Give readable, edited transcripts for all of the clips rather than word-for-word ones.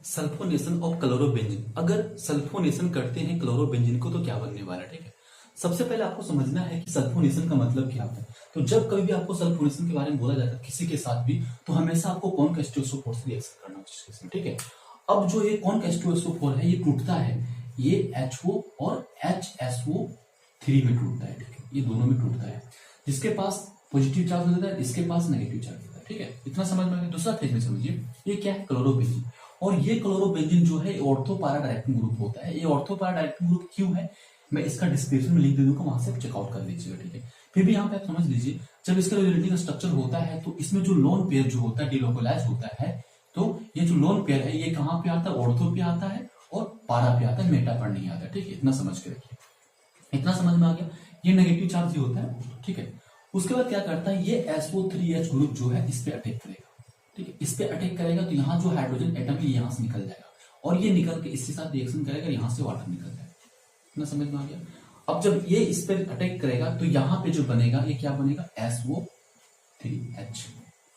Sulphonation of chlorobenzene. अगर sulphonation करते हैं क्लोरोबेंजीन को तो क्या बनने वाला है, ठीक है। सबसे पहले आपको समझना है कि सल्फोनेशन का मतलब क्या होता है। तो जब कभी भी आपको सल्फोनेशन के बारे में बोला जाता है किसी के साथ भी, तो हमेशा आपको कौन का H2SO4 से रिएक्शन करना चाहिए, ठीक है। अब जो ये कौन का H2SO4 है, ये टूटता है, ये HO और HSO3 में टूटता है, ठीक है। ये दोनों में टूटता है, जिसके पास पॉजिटिव चार्ज होता है, इसके पास नेगेटिव चार्ज होता है, ठीक है। इतना समझ में आ गया। दूसरा फेज में समझिए, ये क्या है, क्लोरोबेंजीन। और ये क्लोरोबेंजीन जो है ऑर्थो पैरा डायरेक्टिंग ग्रुप होता है। ये ऑर्थो पैरा डायरेक्टिंग ग्रुप क्यों है, मैं इसका डिस्क्रिप्शन में लिंक दे दूंगा, वहां से आप चेकआउट कर लीजिएगा, ठीक है। फिर भी यहाँ पे आप समझ लीजिए, जब इसका रिलेटिव स्ट्रक्चर होता है तो इसमें जो लोन पेयर जो होता है डिलोकलाइज होता है। तो ये जो लोन पेयर है ये कहाँ पे आता है, ऑर्थो पे आता है और पारा पे आता है, मेटा पर नहीं आता है, ठीक है। इतना समझ के रखिए। इतना समझ में आ गया। ये नेगेटिव चार्ज ही होता है, ठीक है। उसके बाद क्या करता है, ये SO3H ग्रुप जो है इस पे अटैक करेगा, ठीक है। इस पे अटैक करेगा तो यहाँ जो हाइड्रोजन एटम है यहाँ से निकल जाएगा और ये निकल के इसके साथ रिएक्शन करेगा, यहाँ से वाटर निकल जाएगा। इतना समझ में आ गया। अब जब ये इस पे अटैक करेगा तो यहाँ पे जो बनेगा ये क्या बनेगा, SO3H,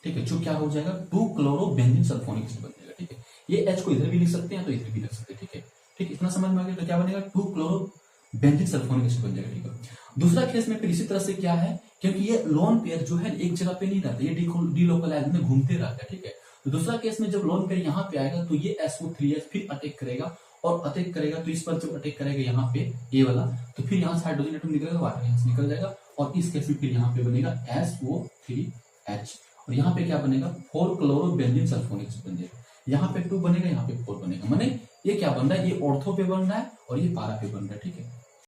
ठीक है। जो क्या हो जाएगा, 2-क्लोरोबेंजीन सल्फोनिक एसिड बन जाएगा, ठीक है। ये H को इधर भी लिख सकते हैं तो इधर भी लिख सकते हैं, ठीक है। ठीक, इतना समझ में आ गया। तो क्या बनेगा, 2-क्लोरोबेंजीन सल्फोनिक एसिड बन जाएगा, ठीक है। दूसरा केस में फिर इसी तरह से क्या है, क्योंकि ये लोन पेयर जो है एक जगह पे नहीं रहता, ये डिलोकलाइज में घूमते रहता है, ठीक है। तो दूसरा केस में जब लोन पेयर यहाँ पे आएगा तो ये SO3H फिर अटैक करेगा और अटैक करेगा तो इस पर जब अटैक करेगा यहाँ पे ये वाला, तो फिर यहाँ से हाइड्रोजन एटम निकलेगा, वाटर यहाँ से निकल जाएगा और इस केस में फिर यहाँ पे बनेगा SO3H और यहाँ पे क्या बनेगा, 4-क्लोरोबेंजीन सल्फोनिक एसिड बन जाएगा। यहाँ पे 2 बनेगा, यहाँ पे 4 बनेगा। माने ये क्या बन रहा है, ये ऑर्थो पे बन रहा है और ये पारा पे बन रहा है, ठीक है।